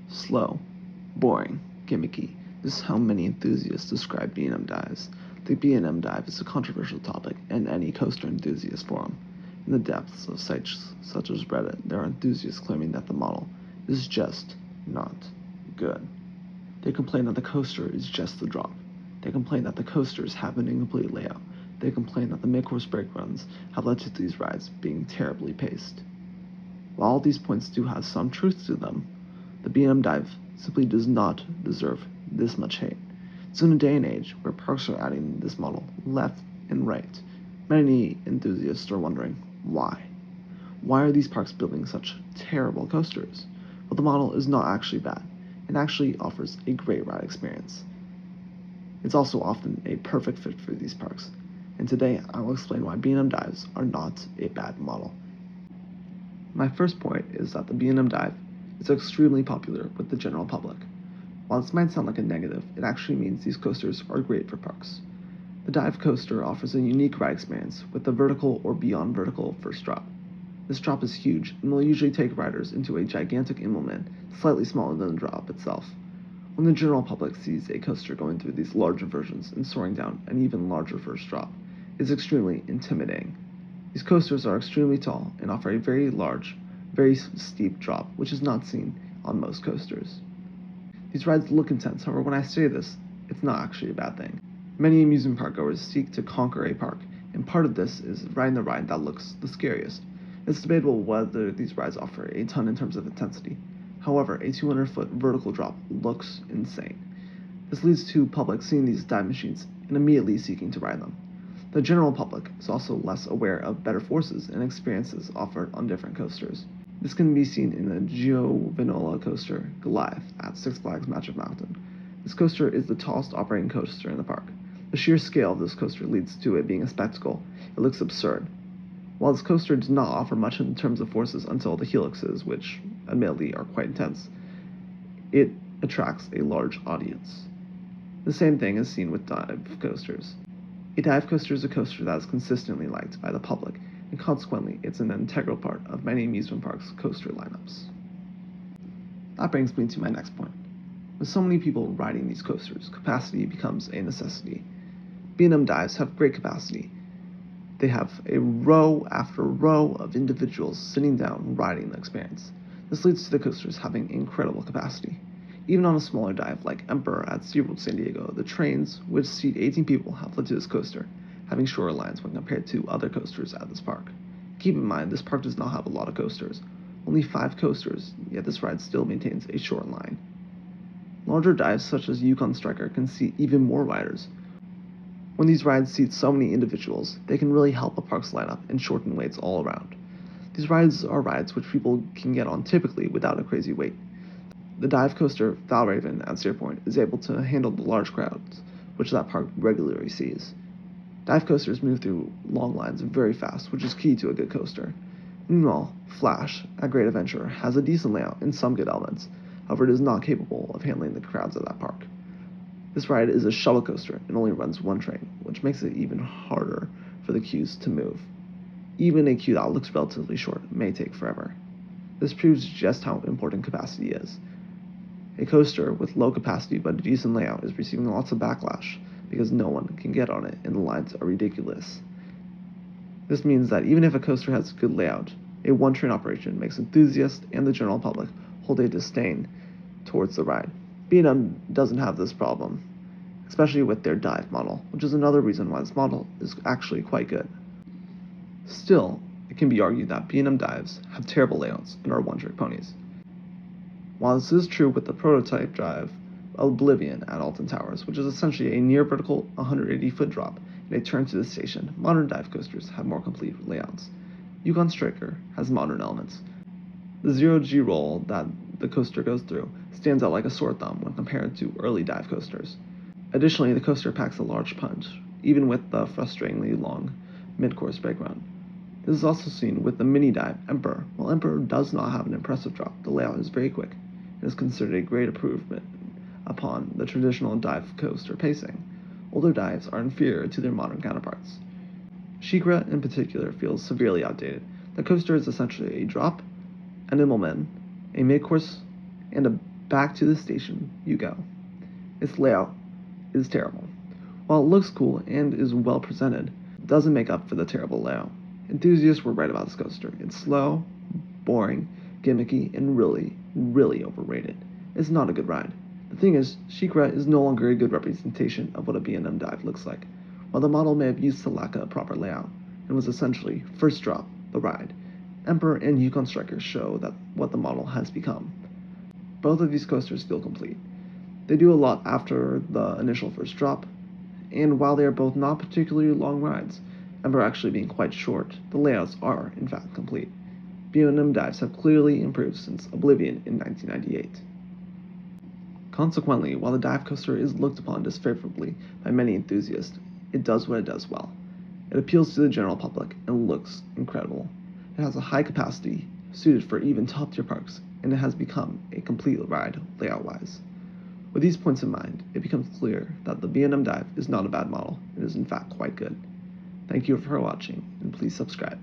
Slow, boring, gimmicky. This is how many enthusiasts describe B&M dives. The B&M dive is a controversial topic in any coaster enthusiast forum. In the depths of sites such as Reddit, there are enthusiasts claiming that the model is just not good. They complain that the coaster is just the drop. They complain that the coasters have an incomplete layout. They complain that the mid-course brake runs have led to these rides being terribly paced. While all these points do have some truth to them, the B&M dive simply does not deserve this much hate. So in a day and age where parks are adding this model left and right, many enthusiasts are wondering why. Why are these parks building such terrible coasters? Well, the model is not actually bad. It actually offers a great ride experience. It's also often a perfect fit for these parks. And today I will explain why B&M dives are not a bad model. My first point is that the B&M dive is extremely popular with the general public. While this might sound like a negative, it actually means these coasters are great for parks. The dive coaster offers a unique ride experience with the vertical or beyond vertical first drop. This drop is huge and will usually take riders into a gigantic implement slightly smaller than the drop itself. When the general public sees a coaster going through these larger versions and soaring down an even larger first drop, it's extremely intimidating. These coasters are extremely tall and offer a very large, very steep drop, which is not seen on most coasters. These rides look intense, however, when I say this, it's not actually a bad thing. Many amusement park goers seek to conquer a park, and part of this is riding the ride that looks the scariest. It's debatable whether these rides offer a ton in terms of intensity. However, a 200-foot vertical drop looks insane. This leads to public seeing these dive machines and immediately seeking to ride them. The general public is also less aware of better forces and experiences offered on different coasters. This can be seen in the Giovanola coaster, Goliath, at Six Flags Magic Mountain. This coaster is the tallest operating coaster in the park. The sheer scale of this coaster leads to it being a spectacle. It looks absurd. While this coaster does not offer much in terms of forces until the helixes, which admittedly are quite intense, it attracts a large audience. The same thing is seen with dive coasters. A dive coaster is a coaster that is consistently liked by the public, and consequently, it's an integral part of many amusement parks' coaster lineups. That brings me to my next point. With so many people riding these coasters, capacity becomes a necessity. B&M dives have great capacity. They have a row after row of individuals sitting down riding the experience. This leads to the coasters having incredible capacity. Even on a smaller dive like Emperor at Seaworld San Diego, the trains, which seat 18 people, have led to this coaster having shorter lines when compared to other coasters at this park. Keep in mind, this park does not have a lot of coasters. Only 5 coasters, yet this ride still maintains a short line. Larger dives such as Yukon Striker can seat even more riders. When these rides seat so many individuals, they can really help a park's lineup and shorten waits all around. These rides are rides which people can get on typically without a crazy wait. The dive coaster Valraven at Cedar Point is able to handle the large crowds, which that park regularly sees. Dive coasters move through long lines very fast, which is key to a good coaster. Meanwhile, Flash at Great Adventure has a decent layout and some good elements, however it is not capable of handling the crowds at that park. This ride is a shuttle coaster and only runs one train, which makes it even harder for the queues to move. Even a queue that looks relatively short may take forever. This proves just how important capacity is. A coaster with low capacity but a decent layout is receiving lots of backlash because no one can get on it and the lines are ridiculous. This means that even if a coaster has a good layout, a one-train operation makes enthusiasts and the general public hold a disdain towards the ride. B&M doesn't have this problem, especially with their dive model, which is another reason why this model is actually quite good. Still, it can be argued that B&M dives have terrible layouts and are one-trick ponies. While this is true with the prototype dive Oblivion at Alton Towers, which is essentially a near vertical 180-foot drop and a turn to the station, modern dive coasters have more complete layouts. Yukon Striker has modern elements. The zero-G roll that the coaster goes through stands out like a sore thumb when compared to early dive coasters. Additionally, the coaster packs a large punch, even with the frustratingly long mid-course brake run. This is also seen with the mini dive Emperor. While Emperor does not have an impressive drop, the layout is very quick and is considered a great improvement upon the traditional dive coaster pacing. Older dives are inferior to their modern counterparts. SheiKra, in particular, feels severely outdated. The coaster is essentially a drop, an implement, a mid-course, and a Back to the station you go. Its layout is terrible. While it looks cool and is well presented, it doesn't make up for the terrible layout. Enthusiasts were right about this coaster. It's slow, boring, gimmicky, and really, really overrated. It's not a good ride. The thing is, SheiKra is no longer a good representation of what a B&M dive looks like. While the model may have used to lack a proper layout, and was essentially first drop, the ride, Emperor and Yukon Striker show that what the model has become. Both of these coasters feel complete. They do a lot after the initial first drop, and while they are both not particularly long rides, Emperor actually being quite short, the layouts are, in fact, complete. B&M dives have clearly improved since Oblivion in 1998. Consequently, while the dive coaster is looked upon disfavorably by many enthusiasts, it does what it does well. It appeals to the general public and looks incredible. It has a high capacity, suited for even top-tier parks, and it has become a complete ride layout-wise. With these points in mind, it becomes clear that the B&M dive is not a bad model. It is in fact quite good. Thank you for watching, and please subscribe.